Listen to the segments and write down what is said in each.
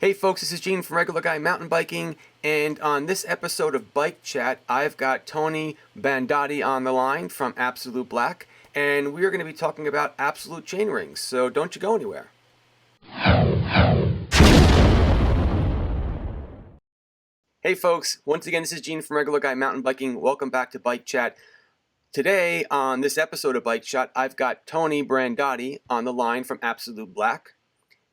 Hey folks, this is Gene from Regular Guy Mountain Biking, and on this episode of Bike Chat, I've got Tony Brandotti on the line from AbsoluteBlack, and we're going to be talking about Absolute Chainrings, so don't you go anywhere. Hey folks, once again, this is Gene from Regular Guy Mountain Biking. Welcome back to Bike Chat. Today, on this episode of Bike Chat, I've got Tony Brandotti on the line from AbsoluteBlack.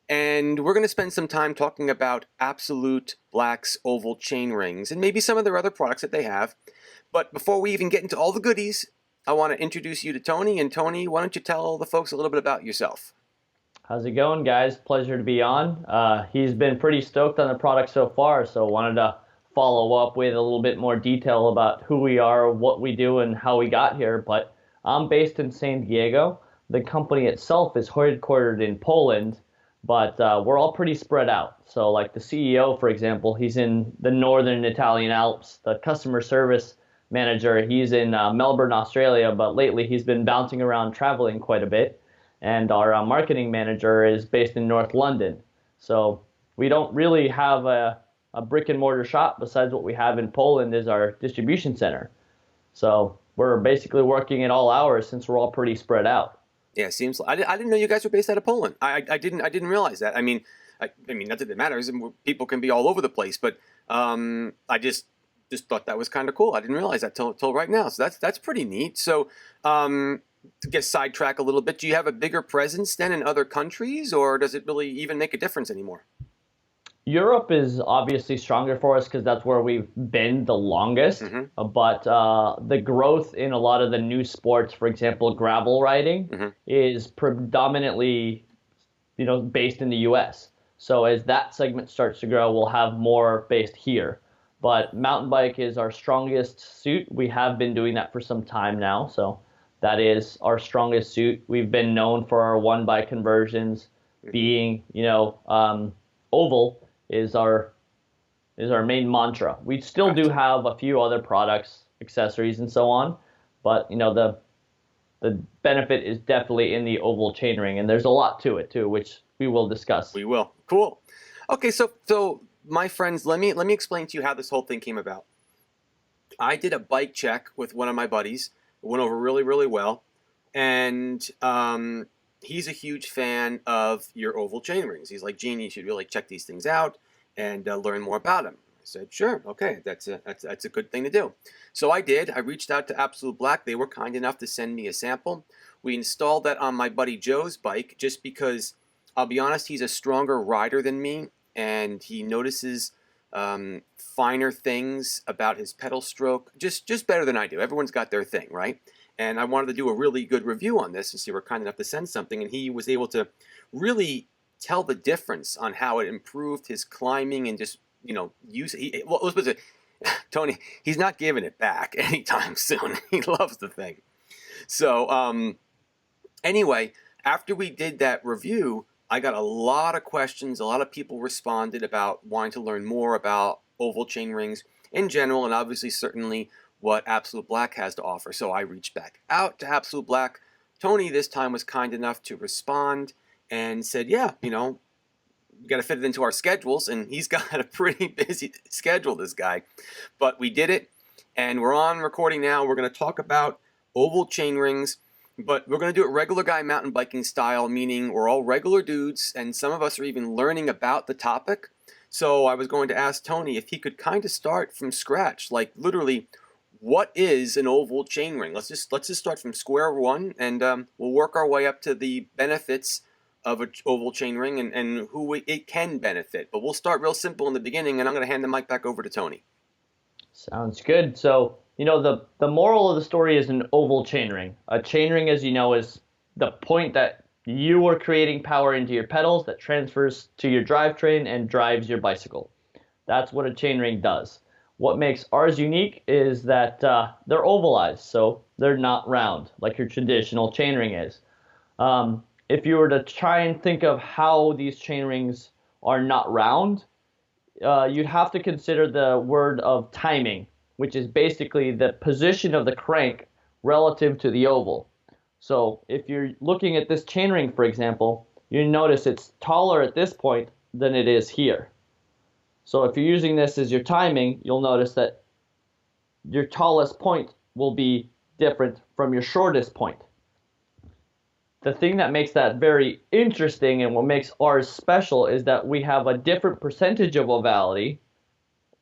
And we're going to spend some time talking about AbsoluteBlack's oval chain rings and maybe some of their other products that they have. But before we even get into all the goodies, I want to introduce you to Tony. And Tony, why don't you tell the folks a little bit about yourself? How's it going, guys? Pleasure to be on. He's been pretty stoked on the product so far, so wanted to follow up with a little bit more detail about who we are, what we do, and how we got here. But I'm based in San Diego. The company itself is headquartered in Poland. But we're all pretty spread out. So like the CEO, for example, he's in the northern Italian Alps. The customer service manager, he's in Melbourne, Australia, but lately he's been bouncing around traveling quite a bit. And our marketing manager is based in North London. So we don't really have a brick and mortar shop besides what we have in Poland is our distribution center. So we're basically working at all hours since we're all pretty spread out. Yeah, it seems. I didn't know you guys were based out of Poland. I didn't realize that. I mean, not that it matters. People can be all over the place, but I just thought that was kind of cool. I didn't realize that till right now. So that's pretty neat. So to get sidetracked a little bit, do you have a bigger presence than in other countries, or does it really even make a difference anymore? Europe is obviously stronger for us because that's where we've been the longest. But the growth in a lot of the new sports, for example, gravel riding, is predominantly, based in the U.S. So as that segment starts to grow, we'll have more based here. But mountain bike is our strongest suit. We have been doing that for some time now. So that is our strongest suit. We've been known for our one-bike conversions being, oval is our main mantra. We still do have a few other products, accessories, and so on, but the benefit is definitely in the oval chainring, and there's a lot to it too, which we will discuss. We will. Cool. Okay, so my friends, let me explain to you how this whole thing came about. I did a bike check with one of my buddies. It went over really, really well, and he's a huge fan of your oval chain rings. He's like, Gene, you should really check these things out and learn more about them. I said, sure, okay, that's a good thing to do. So I did. I reached out to AbsoluteBlack. They were kind enough to send me a sample. We installed that on my buddy Joe's bike just because, I'll be honest, he's a stronger rider than me, and he notices finer things about his pedal stroke just better than I do. Everyone's got their thing, right? And I wanted to do a really good review on this, since you were kind enough to send something, and he was able to really tell the difference on how it improved his climbing and just, use. Tony, he's not giving it back anytime soon. He loves the thing. So anyway, after we did that review, I got a lot of questions. A lot of people responded about wanting to learn more about oval chain rings in general, and obviously certainly what AbsoluteBlack has to offer. So I reached back out to AbsoluteBlack. Tony this time was kind enough to respond and said, yeah, we got to fit it into our schedules, and he's got a pretty busy schedule, this guy. But we did it, and we're on recording now. We're going to talk about oval chain rings, but we're going to do it regular guy mountain biking style, meaning we're all regular dudes, and some of us are even learning about the topic. So I was going to ask Tony if he could kind of start from scratch, like literally, what is an oval chain ring? Let's just start from square one, and we'll work our way up to the benefits of an oval chain ring and who it can benefit. But we'll start real simple in the beginning, and I'm going to hand the mic back over to Tony. Sounds good. So, the moral of the story is an oval chain ring. A chain ring, as you know, is the point that you are creating power into your pedals that transfers to your drivetrain and drives your bicycle. That's what a chain ring does. What makes ours unique is that they're ovalized, so they're not round like your traditional chainring is. If you were to try and think of how these chain rings are not round, you'd have to consider the word of timing, which is basically the position of the crank relative to the oval. So if you're looking at this chainring, for example, you notice it's taller at this point than it is here. So if you're using this as your timing, you'll notice that your tallest point will be different from your shortest point. The thing that makes that very interesting and what makes ours special is that we have a different percentage of ovality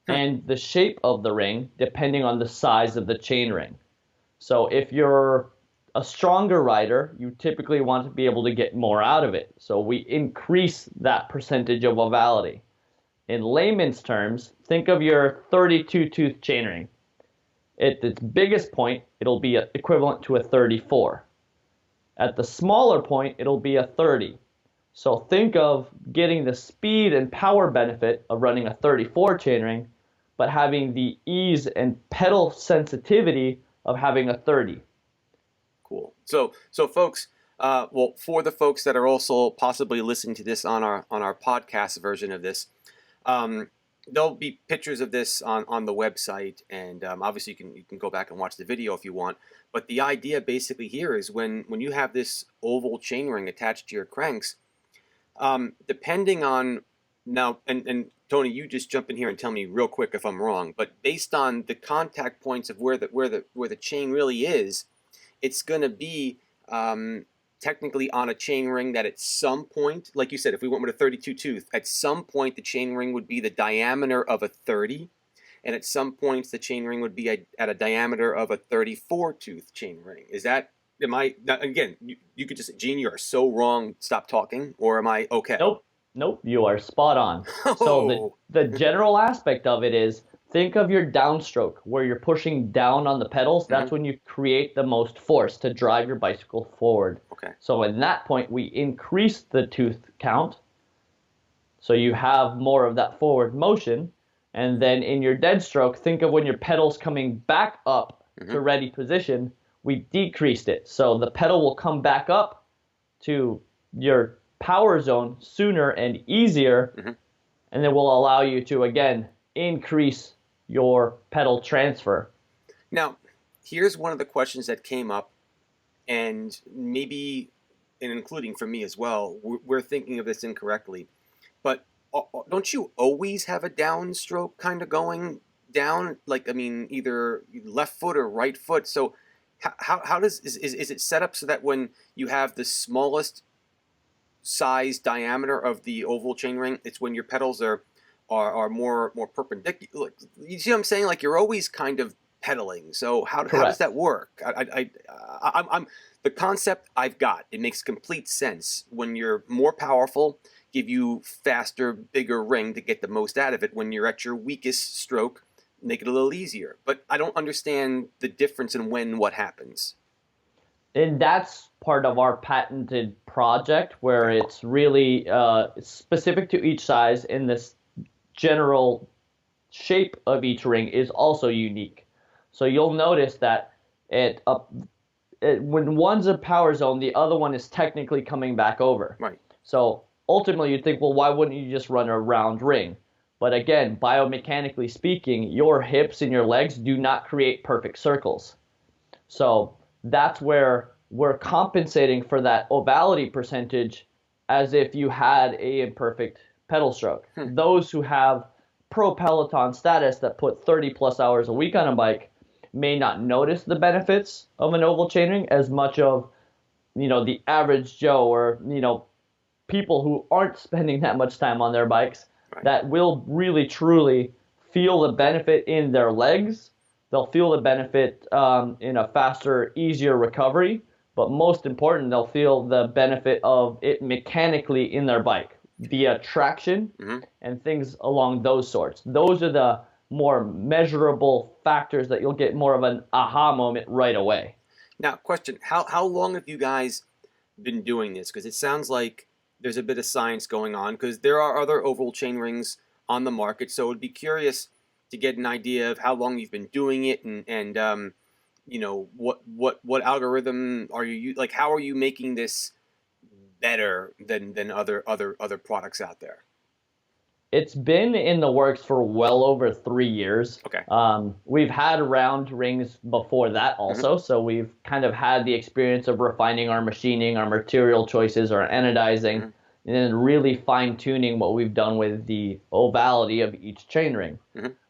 and the shape of the ring depending on the size of the chain ring. So if you're a stronger rider, you typically want to be able to get more out of it. So we increase that percentage of ovality. In layman's terms, think of your 32-tooth chainring. At its biggest point, it'll be equivalent to a 34. At the smaller point, it'll be a 30. So think of getting the speed and power benefit of running a 34 chainring, but having the ease and pedal sensitivity of having a 30. Cool. So folks, well, for the folks that are also possibly listening to this on our podcast version of this, there'll be pictures of this on the website, and obviously you can go back and watch the video if you want. But the idea basically here is when you have this oval chainring attached to your cranks, depending on now, and Tony, you just jump in here and tell me real quick if I'm wrong. But based on the contact points of where the chain really is, it's going to be technically on a chain ring that at some point, like you said, if we went with a 32 tooth, at some point the chain ring would be the diameter of a 30, and at some points the chain ring would be at a diameter of a 34 tooth chain ring. Is that, again, you could just, Gene, you are so wrong, stop talking, or am I okay? Nope, you are spot on. So the general aspect of it is, think of your downstroke where you're pushing down on the pedals. That's when you create the most force to drive your bicycle forward. Okay. So at that point, we increase the tooth count. So you have more of that forward motion. And then in your dead stroke, think of when your pedal's coming back up to ready position, we decreased it. So the pedal will come back up to your power zone sooner and easier. And then will allow you to, again, increase your pedal transfer. Now, here's one of the questions that came up, and maybe, and including for me as well, we're thinking of this incorrectly, but don't you always have a downstroke kind of going down? Like, I mean, either left foot or right foot. So how is it set up so that when you have the smallest size diameter of the oval chainring, it's when your pedals are more perpendicular? You see what I'm saying? Like, you're always kind of pedaling. So how does that work? I'm the concept I've got. It makes complete sense. When you're more powerful, give you faster, bigger ring to get the most out of it. When you're at your weakest stroke, make it a little easier. But I don't understand the difference in when what happens. And that's part of our patented project, where it's really specific to each size, and this general shape of each ring is also unique. So you'll notice that when one's a power zone, the other one is technically coming back over. Right. So ultimately you'd think, well, why wouldn't you just run a round ring? But again, biomechanically speaking, your hips and your legs do not create perfect circles. So that's where we're compensating for that ovality percentage as if you had a imperfect pedal stroke. Those who have pro Peloton status that put 30 plus hours a week on a bike may not notice the benefits of an oval chainring as much of, the average Joe, or, people who aren't spending that much time on their bikes. Right. That will really truly feel the benefit in their legs. They'll feel the benefit in a faster, easier recovery. But most important, they'll feel the benefit of it mechanically in their bike via traction and things along those sorts. Those are the more measurable factors that you'll get more of an aha moment right away. Now, question, how long have you guys been doing this? Because it sounds like there's a bit of science going on, because there are other oval chain rings on the market. So I'd be curious to get an idea of how long you've been doing it, and what algorithm are you, like, how are you making this better than other products out there? It's been in the works for well over 3 years. Okay. We've had round rings before that also, so we've kind of had the experience of refining our machining, our material choices, our anodizing, and then really fine-tuning what we've done with the ovality of each chainring.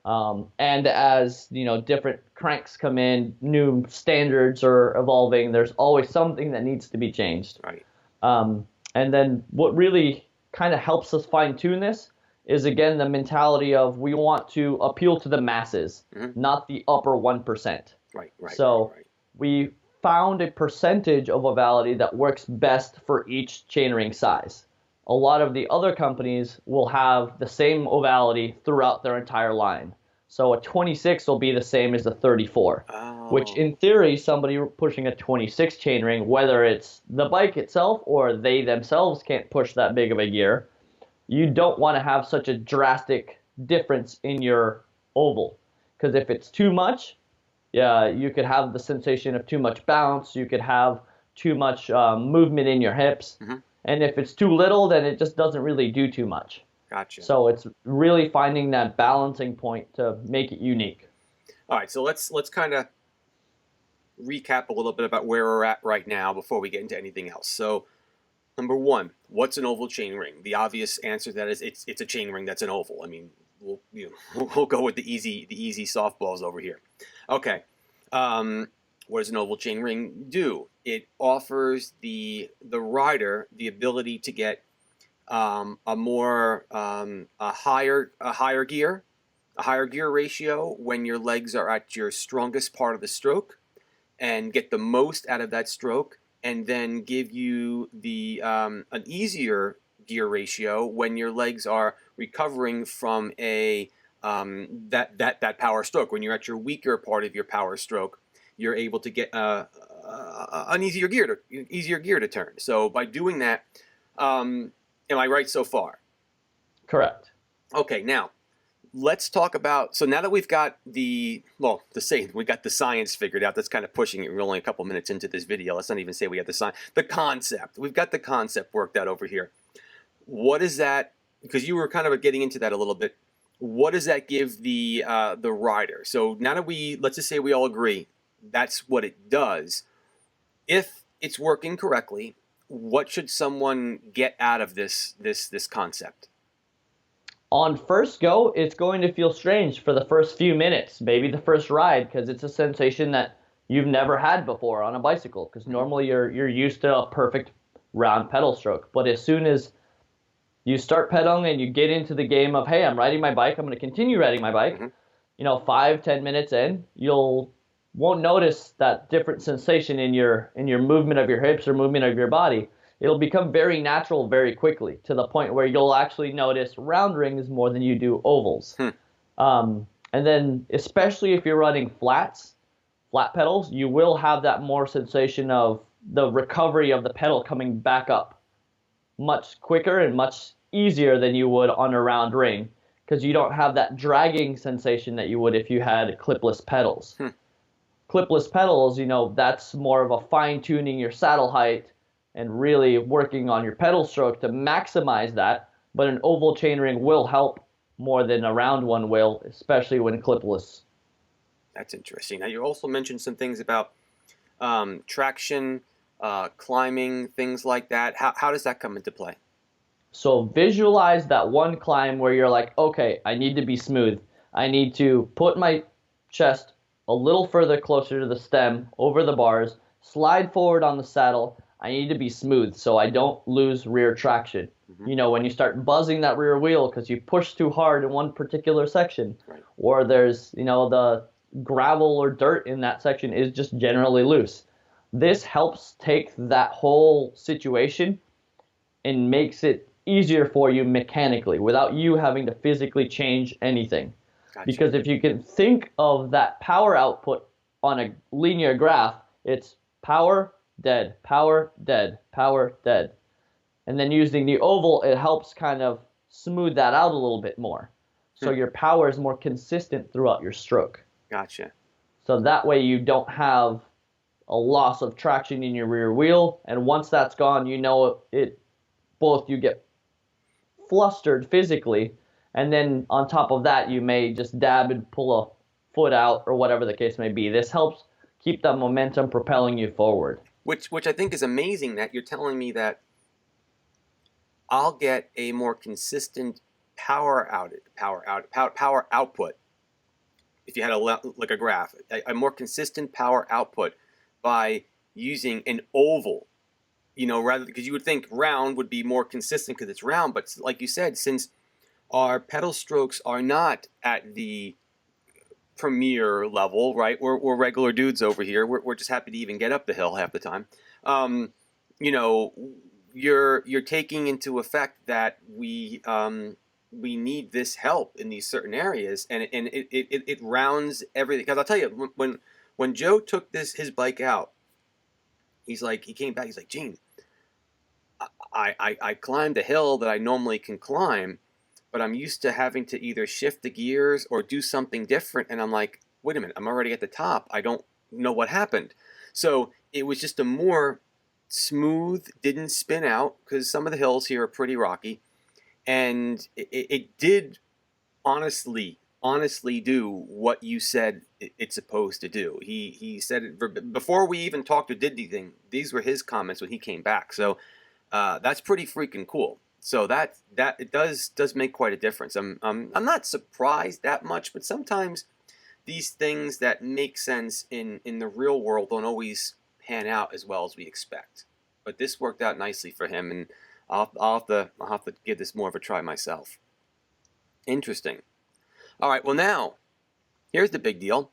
And as different cranks come in, new standards are evolving. There's always something that needs to be changed. Right. And then what really kind of helps us fine-tune this is, again, the mentality of we want to appeal to the masses, not the upper 1%. Right. So we found a percentage of ovality that works best for each chainring size. A lot of the other companies will have the same ovality throughout their entire line. So a 26 will be the same as a 34, which in theory, somebody pushing a 26 chainring, whether it's the bike itself or they themselves can't push that big of a gear, you don't want to have such a drastic difference in your oval. Because if it's too much, you could have the sensation of too much bounce, you could have too much movement in your hips. And if it's too little, then it just doesn't really do too much. Gotcha. So it's really finding that balancing point to make it unique. All right, so let's kind of recap a little bit about where we're at right now before we get into anything else. So, number one, what's an oval chain ring? The obvious answer to that is it's a chain ring that's an oval. I mean, we'll go with the easy softballs over here. Okay. What does an oval chain ring do? It offers the rider the ability to get a higher gear ratio when your legs are at your strongest part of the stroke, and get the most out of that stroke, and then give you the an easier gear ratio when your legs are recovering from that power stroke. When you're at your weaker part of your power stroke, you're able to get an easier gear to turn. So by doing that, am I right so far? Correct. Okay, now let's talk about. So now that we've got we got the science figured out. That's kind of pushing it. We're only a couple minutes into this video. Let's not even say we have the concept. We've got the concept worked out over here. What is that? Because you were kind of getting into that a little bit. What does that give the rider? So now that let's just say we all agree that's what it does. If it's working correctly, what should someone get out of this concept? On first go, it's going to feel strange for the first few minutes, maybe the first ride, because it's a sensation that you've never had before on a bicycle. Because normally you're used to a perfect round pedal stroke, but as soon as you start pedaling and you get into the game of, hey, I'm riding my bike, I'm going to continue riding my bike. 5-10 minutes in, won't notice that different sensation in your movement of your hips or movement of your body. It'll become very natural very quickly, to the point where you'll actually notice round rings more than you do ovals. And then especially if you're running flat pedals, you will have that more sensation of the recovery of the pedal coming back up much quicker and much easier than you would on a round ring, because you don't have that dragging sensation that you would if you had clipless pedals. Clipless pedals, that's more of a fine-tuning your saddle height and really working on your pedal stroke to maximize that, but an oval chainring will help more than a round one will, especially when clipless. That's interesting. Now, you also mentioned some things about traction, climbing, things like that. How does that come into play? So visualize that one climb where you're like, okay, I need to be smooth. I need to put my chest a little further closer to the stem, over the bars, slide forward on the saddle. I need to be smooth so I don't lose rear traction. When you start buzzing that rear wheel because you push too hard in one particular section, or there's, the gravel or dirt in that section is just generally loose. This helps take that whole situation and makes it easier for you mechanically without you having to physically change anything. Gotcha. Because if you can think of that power output on a linear graph, it's power, dead, power, dead, power, dead. And then using the oval, it helps kind of smooth that out a little bit more. So your power is more consistent throughout your stroke. Gotcha. So that way you don't have a loss of traction in your rear wheel. And once that's gone, both you get flustered physically, and then on top of that, you may just dab and pull a foot out or whatever the case may be. This helps keep that momentum propelling you forward. Which I think is amazing that you're telling me that I'll get a more consistent power output. If you had like a graph, a more consistent power output by using an oval, rather, because you would think round would be more consistent because it's round, but like you said, since our pedal strokes are not at the premier level, right? We're regular dudes over here. We're just happy to even get up the hill half the time. You're taking into effect that we need this help in these certain areas, and it rounds everything. Because I'll tell you, when Joe took his bike out, he came back. He's like, Gene, I climbed a hill that I normally can climb, but I'm used to having to either shift the gears or do something different. And I'm like, wait a minute, I'm already at the top. I don't know what happened. So it was just a more smooth, didn't spin out, because some of the hills here are pretty rocky. And it did honestly do what you said it's supposed to do. He said it before we even talked or did anything. These were his comments when he came back. So that's pretty freaking cool. So that it does make quite a difference. I'm not surprised that much, but sometimes these things that make sense in the real world don't always pan out as well as we expect. But this worked out nicely for him, and I'll have to give this more of a try myself. Interesting. All right, well now, here's the big deal.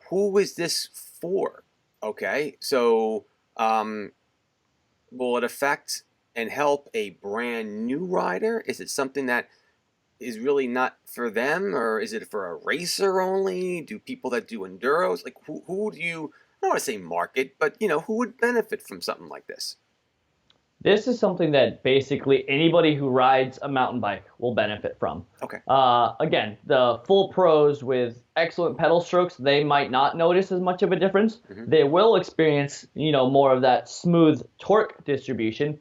Who is this for? Okay, so will it affect and help a brand new rider? Is it something that is really not for them, or is it for a racer only? Do people that do enduros, like who do you, I don't want to say market, but who would benefit from something like this? This is something that basically anybody who rides a mountain bike will benefit from. Okay. Again, the full pros with excellent pedal strokes, they might not notice as much of a difference. Mm-hmm. They will experience, more of that smooth torque distribution,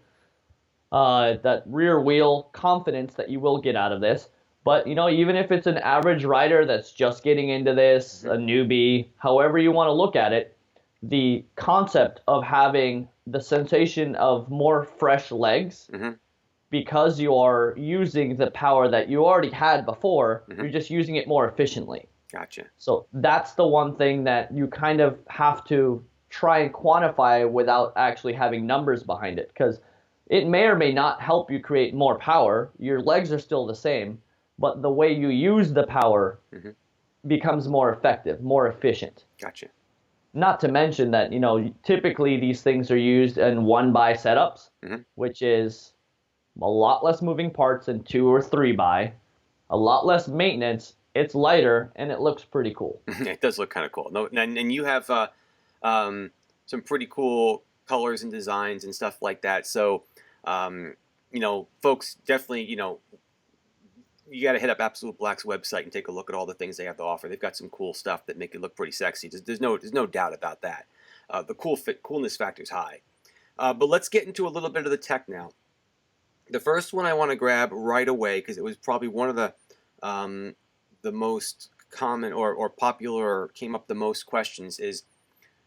that rear wheel confidence that you will get out of this. But, even if it's an average rider that's just getting into this, mm-hmm. a newbie, however you want to look at it, the concept of having the sensation of more fresh legs, mm-hmm. because you are using the power that you already had before, mm-hmm. you're just using it more efficiently. Gotcha. So that's the one thing that you kind of have to try and quantify without actually having numbers behind it, because it may or may not help you create more power. Your legs are still the same, but the way you use the power, mm-hmm. becomes more effective, more efficient. Gotcha. Not to mention that, typically these things are used in 1x setups, mm-hmm. which is a lot less moving parts than 2 or 3x, a lot less maintenance, it's lighter, and it looks pretty cool. It does look kind of cool. No, and you have some pretty cool colors and designs and stuff like that. So, folks, definitely, you got to hit up Absolute Black's website and take a look at all the things they have to offer. They've got some cool stuff that make it look pretty sexy. There's no doubt about that. The coolness factor is high. But let's get into a little bit of the tech now. The first one I want to grab right away, because it was probably one of the most common or popular, came up the most questions, is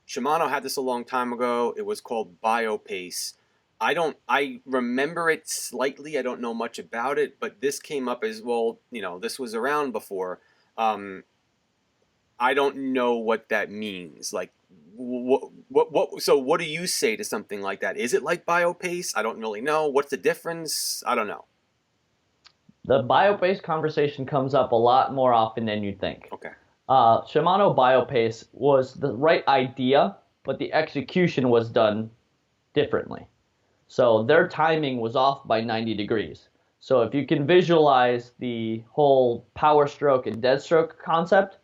Shimano had this a long time ago. It was called BioPace. I remember it slightly. I don't know much about it, but this came up as well. This was around before. I don't know what that means. Like, so what do you say to something like that? Is it like BioPace? I don't really know. What's the difference? I don't know. The BioPace conversation comes up a lot more often than you'd think. Okay. Shimano BioPace was the right idea, but the execution was done differently. So their timing was off by 90 degrees. So if you can visualize the whole power stroke and dead stroke concept,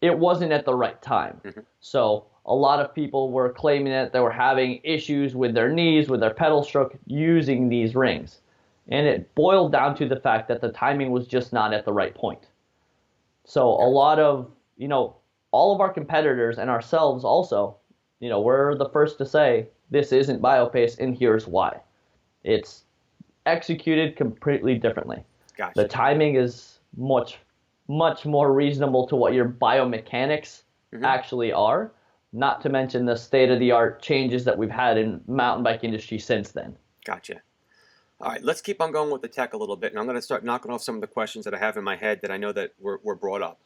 it wasn't at the right time. Mm-hmm. So a lot of people were claiming that they were having issues with their knees, with their pedal stroke, using these rings. And it boiled down to the fact that the timing was just not at the right point. So a lot of, all of our competitors and ourselves also, we're the first to say, this isn't BioPace, and here's why. It's executed completely differently. Gotcha. The timing is much, much more reasonable to what your biomechanics, mm-hmm. actually are, not to mention the state-of-the-art changes that we've had in mountain bike industry since then. Gotcha. All right, let's keep on going with the tech a little bit, and I'm going to start knocking off some of the questions that I have in my head that I know that were brought up.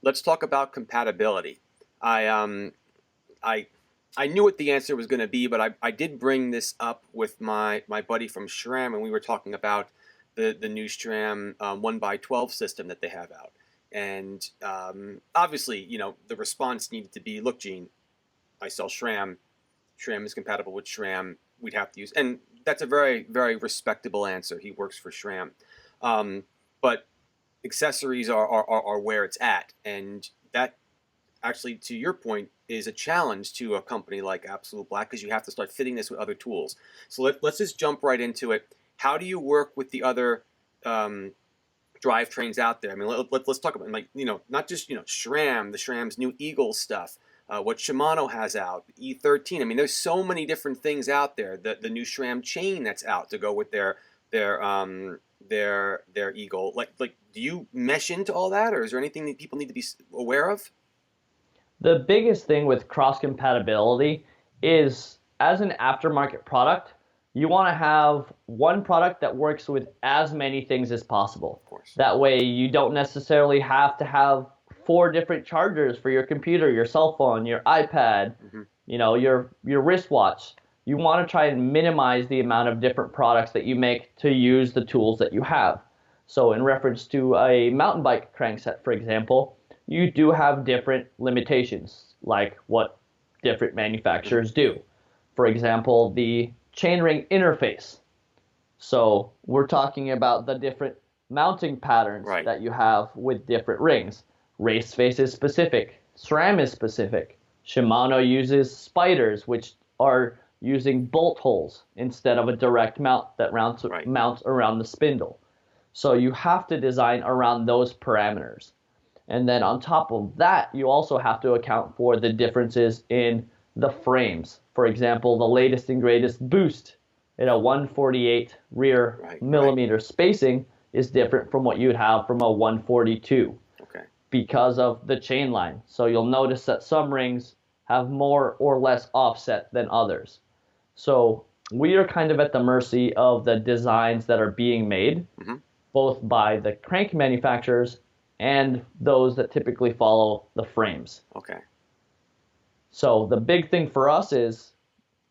Let's talk about compatibility. I knew what the answer was going to be, but I did bring this up with my buddy from SRAM, and we were talking about the new SRAM 1x12 system that they have out. And obviously, you know, the response needed to be, look, Gene, I sell SRAM. SRAM is compatible with SRAM. We'd have to use, and that's a very, very respectable answer. He works for SRAM. But accessories are where it's at. And that actually, to your point, is a challenge to a company like AbsoluteBlack because you have to start fitting this with other tools. So let's just jump right into it. How do you work with the other drivetrains out there? I mean, let's talk about, like, you know, not just, you know, SRAM, the SRAM's new Eagle stuff, what Shimano has out, E13. I mean, there's so many different things out there. The new SRAM chain that's out to go with their Eagle. Like, do you mesh into all that, or is there anything that people need to be aware of? The biggest thing with cross compatibility is, as an aftermarket product, you want to have one product that works with as many things as possible. Of course. That way you don't necessarily have to have 4 different chargers for your computer, your cell phone, your iPad, you know, your wristwatch. You want to try and minimize the amount of different products that you make to use the tools that you have. So in reference to a mountain bike crankset, for example, you do have different limitations, like what different manufacturers do. For example, the chainring interface. So we're talking about the different mounting patterns that you have with different rings. Raceface is specific. SRAM is specific. Shimano uses spiders, which are using bolt holes instead of a direct mount that mounts around the spindle. So you have to design around those parameters. And then on top of that, you also have to account for the differences in the frames. For example, the latest and greatest boost in a 148 rear millimeter spacing is different from what you would have from a 142 because of the chain line. So you'll notice that some rings have more or less offset than others. So we are kind of at the mercy of the designs that are being made, both by the crank manufacturers and those that typically follow the frames. Okay. So the big thing for us is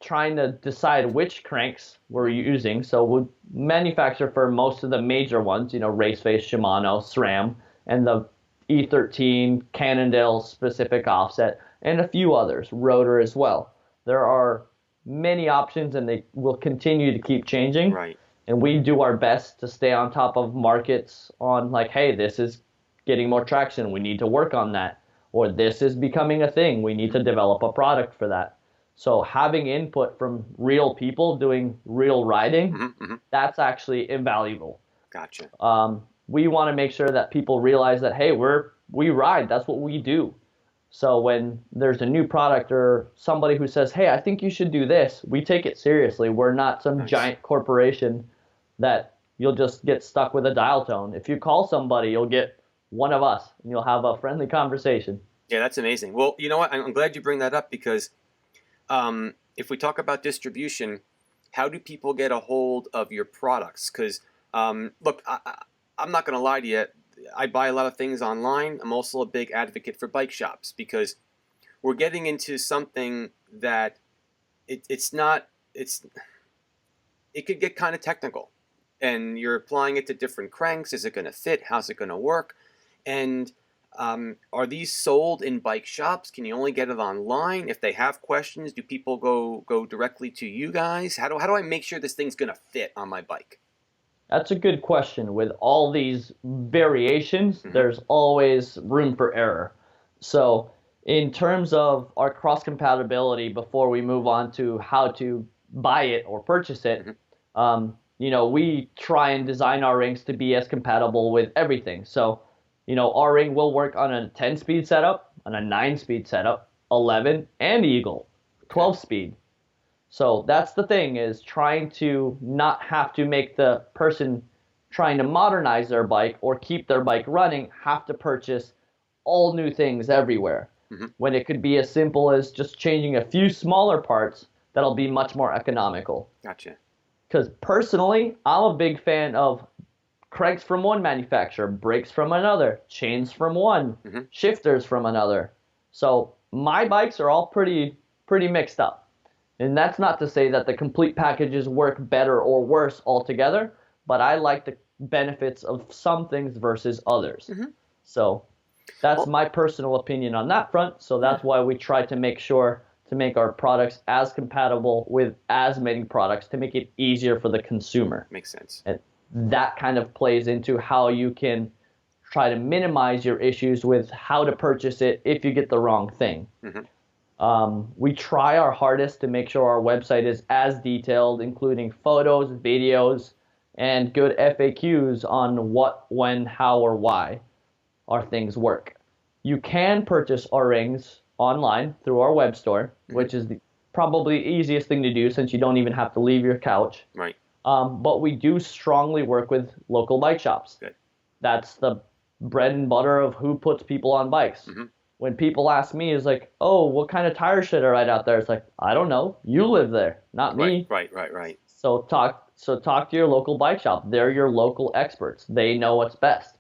trying to decide which cranks we're using. So we manufacture for most of the major ones, you know, Raceface, Shimano, SRAM, and the E13, Cannondale specific offset, and a few others, Rotor as well. There are many options, and they will continue to keep changing. Right. And we do our best to stay on top of markets on, like, hey, this is getting more traction, we need to work on that. Or this is becoming a thing, we need to develop a product for that. So having input from real people doing real riding, that's actually invaluable. Gotcha. We want to make sure that people realize that, hey, we ride, that's what we do. So when there's a new product or somebody who says, hey, I think you should do this, we take it seriously. We're not some giant corporation that you'll just get stuck with a dial tone. If you call somebody, you'll get one of us, and you'll have a friendly conversation. Yeah, that's amazing. Well, you know what? I'm glad you bring that up because if we talk about distribution, how do people get a hold of your products? Because, look, I'm not going to lie to you. I buy a lot of things online. I'm also a big advocate for bike shops because we're getting into something that it could get kind of technical. And you're applying it to different cranks. Is it going to fit? How's it going to work? And are these sold in bike shops? Can you only get it online? If they have questions, do people go directly to you guys? How do I make sure this thing's going to fit on my bike? That's a good question. With all these variations, there's always room for error. So in terms of our cross-compatibility, before we move on to how to buy it or purchase it, you know, we try and design our rings to be as compatible with everything. So, you know, our ring will work on a 10-speed setup, on a 9-speed setup, 11, and Eagle, 12-speed. So that's the thing, is trying to not have to make the person trying to modernize their bike or keep their bike running have to purchase all new things everywhere. When it could be as simple as just changing a few smaller parts that'll be much more economical. Gotcha. Because personally, I'm a big fan of cranks from one manufacturer, brakes from another, chains from one, shifters from another. So my bikes are all pretty mixed up. And that's not to say that the complete packages work better or worse altogether, but I like the benefits of some things versus others. So that's my personal opinion on that front. So that's why we try to make sure to make our products as compatible with as many products to make it easier for the consumer. Makes sense. And that kind of plays into how you can try to minimize your issues with how to purchase it if you get the wrong thing. We try our hardest to make sure our website is as detailed, including photos, videos, and good FAQs on what, when, how, or why our things work. You can purchase our rings online through our web store, which is probably the easiest thing to do since you don't even have to leave your couch. Right. But we do strongly work with local bike shops. Good. That's the bread and butter of who puts people on bikes. When people ask me, is like, oh, what kind of tires should I ride out there? It's like, I don't know. You live there, not me. Right. So talk to your local bike shop. They're your local experts. They know what's best.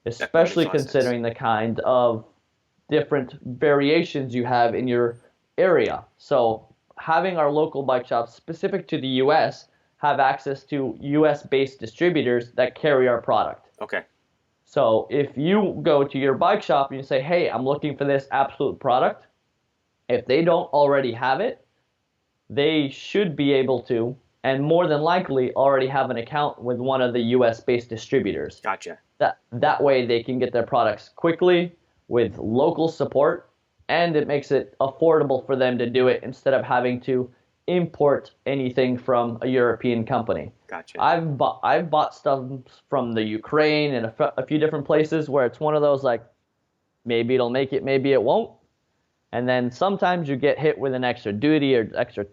Especially considering the kind of different variations you have in your area. So having our local bike shops specific to the US have access to US-based distributors that carry our product. Okay. So if you go to your bike shop and you say, hey, I'm looking for this Absolute product, if they don't already have it, they should be able to, and more than likely already have an account with one of the US-based distributors. Gotcha. That way they can get their products quickly with local support, and it makes it affordable for them to do it instead of having to import anything from a European company. Gotcha. I've bought stuff from the Ukraine and a few different places where it's one of those like, maybe it'll make it, maybe it won't. And then sometimes you get hit with an extra duty or extra,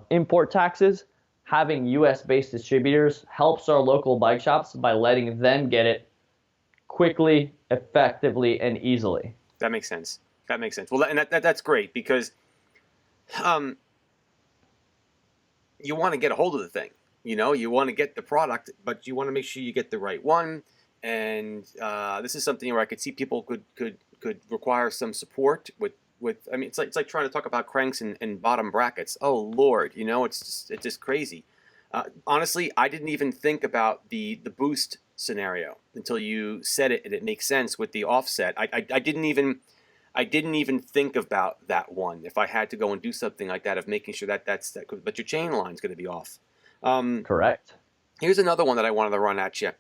import taxes. Having US-based distributors helps our local bike shops by letting them get it quickly, effectively, and easily. That makes sense. Well, and that's great because you want to get a hold of the thing. You want to get the product, but you want to make sure you get the right one. And this is something where I could see people could require some support with. I mean, it's like trying to talk about cranks and bottom brackets. Oh Lord, it's just crazy. Honestly, I didn't even think about the boost scenario until you said it, and it makes sense with the offset. I didn't even think about that one. If I had to go and do something like that, of making sure that's that, but your chain line's going to be off. Correct. Here's another one that I wanted to run at you.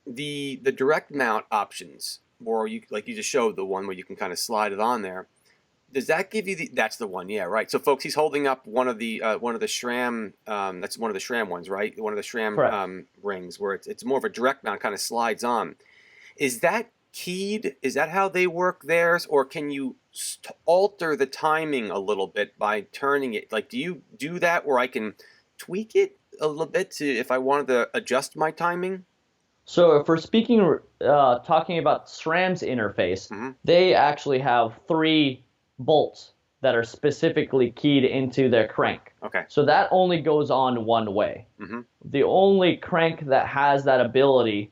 The direct mount options, or you just showed the one where you can kind of slide it on there. Does that give you that's the one? Yeah, right. So folks, he's holding up one of the SRAM. That's one of the SRAM ones, right? One of the SRAM rings where it's more of a direct mount, kind of slides on. Is that keyed? Is that how they work theirs, or can you alter the timing a little bit by turning it? Like, do you do that where I can tweak it a little bit to if I wanted to adjust my timing? So if we're talking about SRAM's interface, they actually have 3 bolts that are specifically keyed into their crank. Okay. So that only goes on one way. The only crank that has that ability,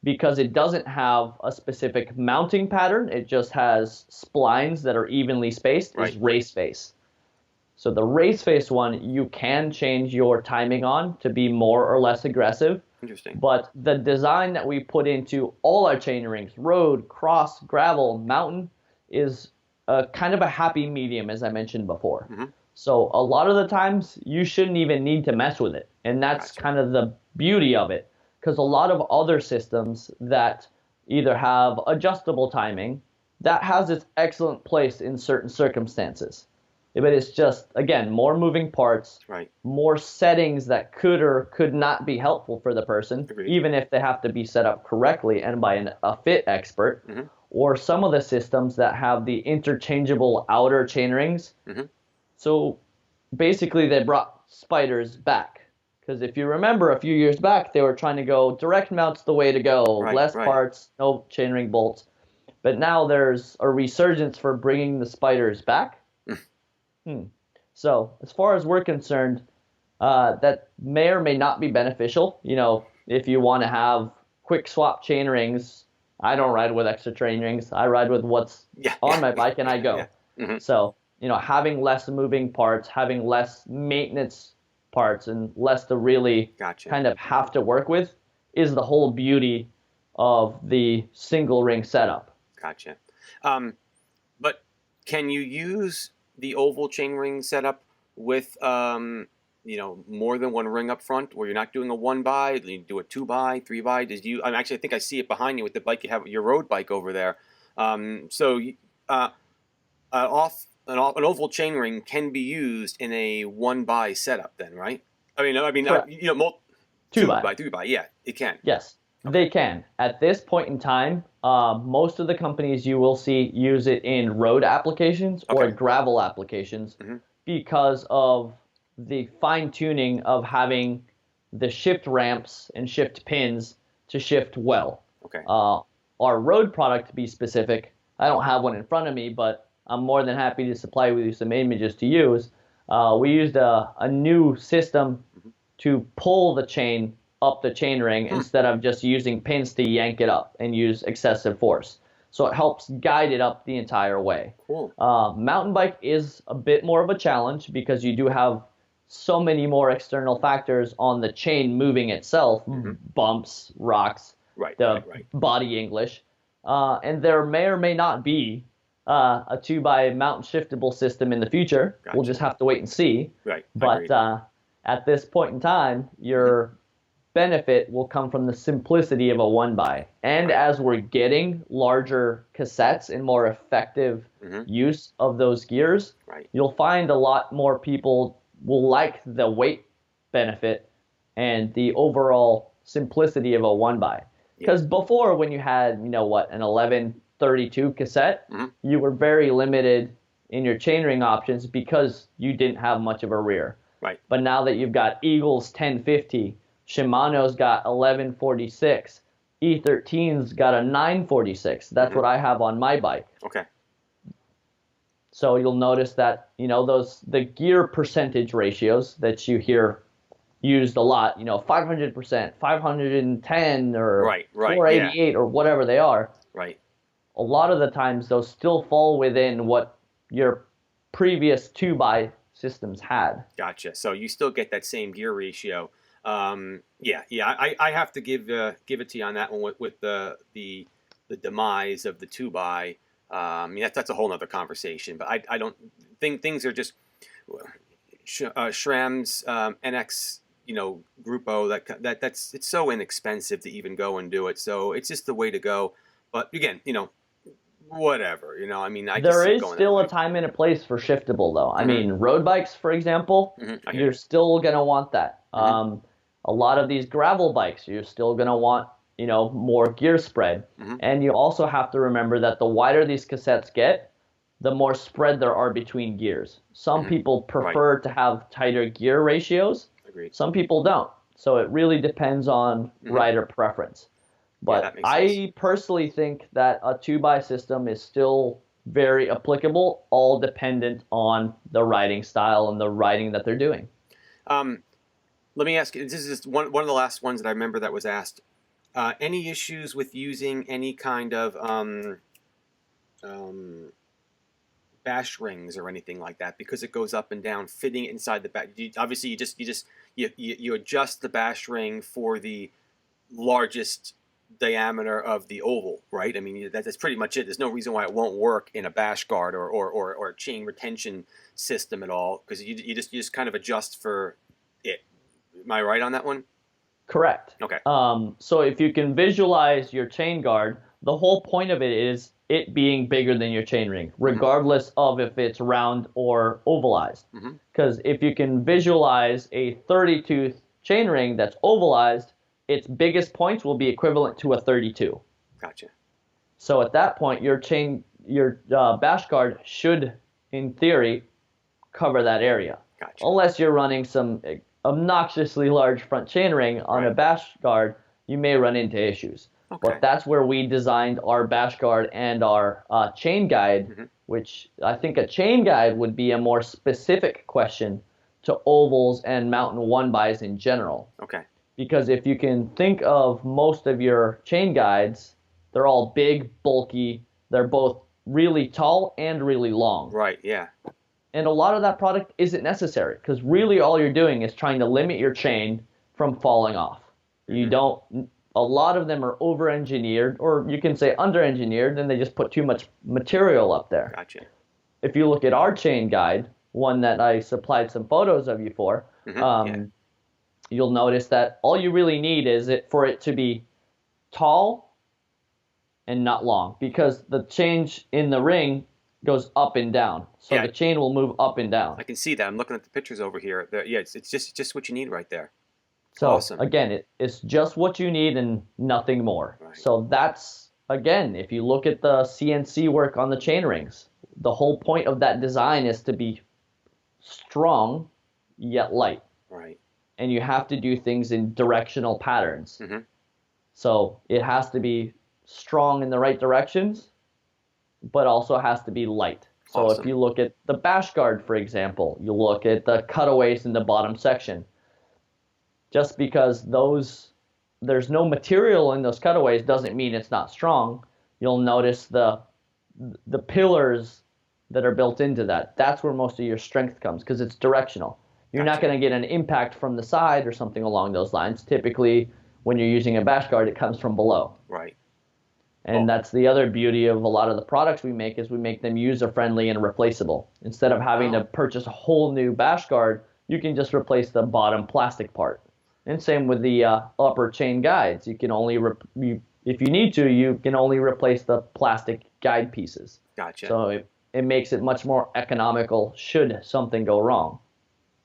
because it doesn't have a specific mounting pattern, it just has splines that are evenly spaced, is race face. So the race face one, you can change your timing on to be more or less aggressive. Interesting. But the design that we put into all our chain rings, road, cross, gravel, mountain, is kind of a happy medium, as I mentioned before. So a lot of the times you shouldn't even need to mess with it. And that's kind of the beauty of it. Because a lot of other systems that either have adjustable timing, that has its excellent place in certain circumstances. But it's just, again, more moving parts, more settings that could or could not be helpful for the person, even if they have to be set up correctly and by a fit expert, or some of the systems that have the interchangeable outer chain rings. So basically they brought spiders back. Because if you remember a few years back, they were trying to go direct mounts the way to go, less parts, no chainring bolts. But now there's a resurgence for bringing the spiders back. So as far as we're concerned, that may or may not be beneficial. You know, if you want to have quick swap chain rings, I don't ride with extra chain rings. I ride with what's on my bike and I go. So, you know, having less moving parts, having less maintenance parts, and less to really kind of have to work with is the whole beauty of the single ring setup. Gotcha. But can you use the oval chain ring setup with you know, more than one ring up front, where you're not doing a 1x, you do a 2x, 3x? Did you? Actually, I think I see it behind you with the bike you have, your road bike over there. So an oval chain ring can be used in a 1x setup, then, right? You know, 2x, 3x. Yeah, it can. Yes, they can. At this point in time, most of the companies you will see use it in road applications or gravel applications because of the fine-tuning of having the shift ramps and shift pins to shift well. Our road product, to be specific, I don't have one in front of me, but I'm more than happy to supply you some images to use. We used a new system to pull the chain up the chain ring instead of just using pins to yank it up and use excessive force. So it helps guide it up the entire way. Mountain bike is a bit more of a challenge because you do have so many more external factors on the chain moving itself, bumps, rocks, body English, and there may or may not be a 2x mountain shiftable system in the future. We'll just have to wait and see. But at this point in time, your benefit will come from the simplicity of a 1x. And as we're getting larger cassettes and more effective use of those gears, you'll find a lot more people will like the weight benefit and the overall simplicity of a 1x. Because before, when you had, you know what, an 1132 cassette, you were very limited in your chainring options because you didn't have much of a rear. But now that you've got Eagle's 1050, Shimano's got 1146, E13's got a 946. That's what I have on my bike. So you'll notice that, you know, the gear percentage ratios that you hear used a lot, you know, 500%, 510, or 488, or whatever they are. A lot of the times those still fall within what your previous 2x systems had. Gotcha. So you still get that same gear ratio. I have to give it to you on that one with the demise of the 2x. I mean, that's a whole other conversation, but I don't think things are just Schramm's NX, you know, Grupo, that's it's so inexpensive to even go and do it. So it's just the way to go. But again, you know, whatever, you know, I mean, there is still a time and a place for shiftable, though. I mean, road bikes, for example, you're still going to want that. A lot of these gravel bikes, you're still going to want, you know, more gear spread. And you also have to remember that the wider these cassettes get, the more spread there are between gears. Some people prefer to have tighter gear ratios. Some people don't. So it really depends on rider preference. But I personally think that a 2x system is still very applicable, all dependent on the riding style and the riding that they're doing. Let me ask you, this is just one of the last ones that I remember that was asked. Any issues with using any kind of bash rings or anything like that, because it goes up and down, fitting inside the back? Obviously, you adjust the bash ring for the largest diameter of the oval, right? I mean, that's pretty much it. There's no reason why it won't work in a bash guard or a chain retention system at all, because you just kind of adjust for it. Am I right on that one? Correct. So if you can visualize your chain guard, the whole point of it is it being bigger than your chain ring, regardless of if it's round or ovalized. Because if you can visualize a 30-tooth chain ring that's ovalized, its biggest points will be equivalent to a 32. Gotcha. So at that point, your bash guard should, in theory, cover that area. Gotcha. Unless you're running some obnoxiously large front chain ring on a bash guard, you may run into issues. But that's where we designed our bash guard and our chain guide, which I think a chain guide would be a more specific question to ovals and mountain one bys in general. Okay. Because if you can think of most of your chain guides, they're all big, bulky. They're both really tall and really long. Right, yeah. And a lot of that product isn't necessary because really all you're doing is trying to limit your chain from falling off. You don't, a lot of them are over-engineered, or you can say under-engineered, and they just put too much material up there. Gotcha. If you look at our chain guide, one that I supplied some photos of you for, you'll notice that all you really need is for it to be tall and not long, because the change in the ring goes up and down. So the chain will move up and down. I can see that. I'm looking at the pictures over here. Yeah, it's just what you need right there. So awesome. Again, it's just what you need and nothing more. Right. So that's, again, if you look at the CNC work on the chain rings, the whole point of that design is to be strong yet light. Right. And you have to do things in directional patterns. So it has to be strong in the right directions, but also has to be light. So awesome. If you look at the bash guard, for example, you look at the cutaways in the bottom section. Just because there's no material in those cutaways doesn't mean it's not strong. You'll notice the pillars that are built into that. That's where most of your strength comes because it's directional. You're not going to get an impact from the side or something along those lines. Typically, when you're using a bash guard, it comes from below. Right. And that's the other beauty of a lot of the products we make is we make them user-friendly and replaceable. Instead of having to purchase a whole new bash guard, you can just replace the bottom plastic part. And same with the upper chain guides. You can only, if you need to, you can only replace the plastic guide pieces. Gotcha. So it makes it much more economical should something go wrong.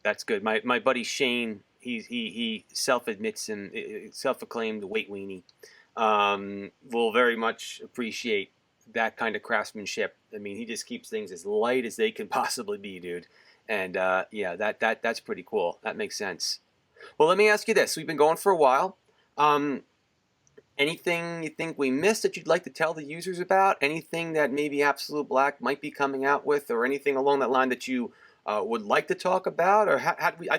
That's good. My buddy Shane, he self-admits and self-acclaimed weight weenie. Will very much appreciate that kind of craftsmanship. I mean, he just keeps things as light as they can possibly be, dude. And yeah, that's pretty cool. That makes sense. Well, let me ask you this. We've been going for a while. Anything you think we missed that you'd like to tell the users about? Anything that maybe Absolute Black might be coming out with, or anything along that line that you would like to talk about? Or how do we?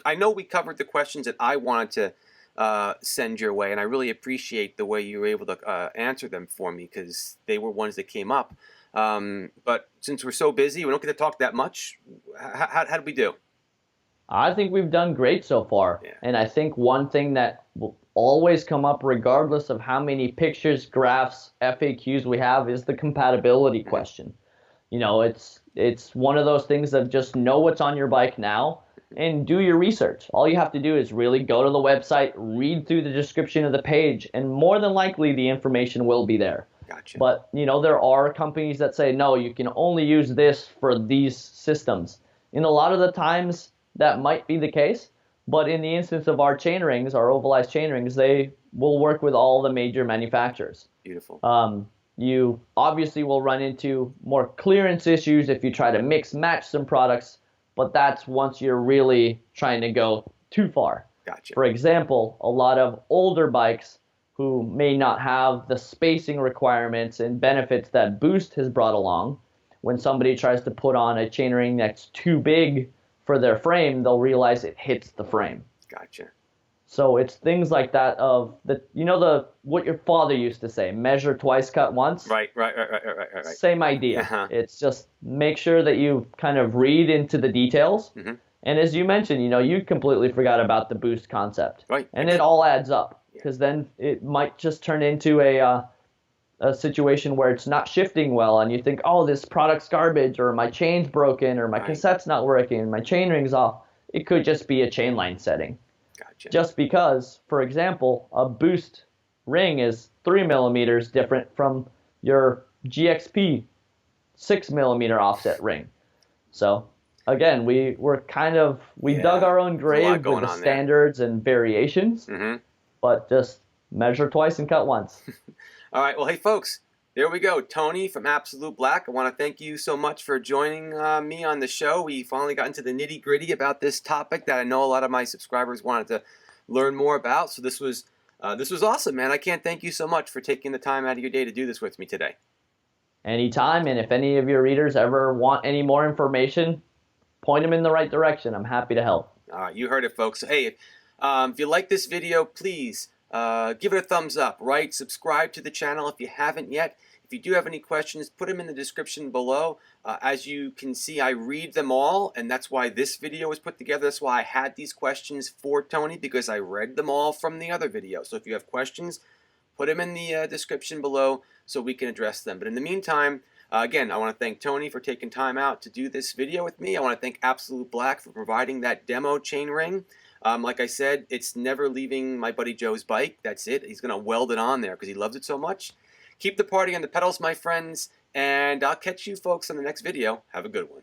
I know we covered the questions that I wanted to send your way, and I really appreciate the way you were able to answer them for me because they were ones that came up. But since we're so busy, we don't get to talk that much. How did we do? I think we've done great so far. Yeah. And I think one thing that will always come up regardless of how many pictures, graphs, FAQs we have is the compatibility question. You know, it's one of those things of just know what's on your bike now and do your research. All you have to do is really go to the website, read through the description of the page, and more than likely the information will be there. Gotcha. But, you know, there are companies that say, no, you can only use this for these systems. And a lot of the times that might be the case, but in the instance of our chain rings, our ovalized chain rings, they will work with all the major manufacturers. Beautiful. You obviously will run into more clearance issues if you try to mix match some products, but that's once you're really trying to go too far. Gotcha. For example, a lot of older bikes who may not have the spacing requirements and benefits that Boost has brought along, when somebody tries to put on a chainring that's too big for their frame, they'll realize it hits the frame. Gotcha. So it's things like that of what your father used to say, measure twice, cut once. Right. Same idea. It's just make sure that you kind of read into the details. And as you mentioned, you completely forgot about the Boost concept. Right. And it all adds up because then it might just turn into a situation where it's not shifting well and you think, oh, this product's garbage, or my chain's broken, or my cassette's not working, my chain ring's off. It could just be a chain line setting. Gotcha. Just because, for example, a Boost ring is 3 millimeters different from your GXP 6 millimeter offset ring. So again, we dug our own grave with the standards and variations, but just measure twice and cut once. All right. Well, hey, folks, there we go. Tony from Absolute Black. I want to thank you so much for joining me on the show. We finally got into the nitty-gritty about this topic that I know a lot of my subscribers wanted to learn more about. So this was awesome, man. I can't thank you so much for taking the time out of your day to do this with me today. Anytime. And if any of your readers ever want any more information, point them in the right direction. I'm happy to help. All right, you heard it, folks. Hey, if you like this video, please give it a thumbs up, right? Subscribe to the channel if you haven't yet. If you do have any questions, put them in the description below. As you can see, I read them all, and that's why this video was put together. That's why I had these questions for Tony, because I read them all from the other video. So if you have questions, put them in the description below so we can address them. But in the meantime, again, I want to thank Tony for taking time out to do this video with me. I want to thank AbsoluteBlack for providing that demo chainring. Like I said, it's never leaving my buddy Joe's bike. That's it. He's going to weld it on there because he loves it so much. Keep the party on the pedals, my friends, and I'll catch you folks on the next video. Have a good one.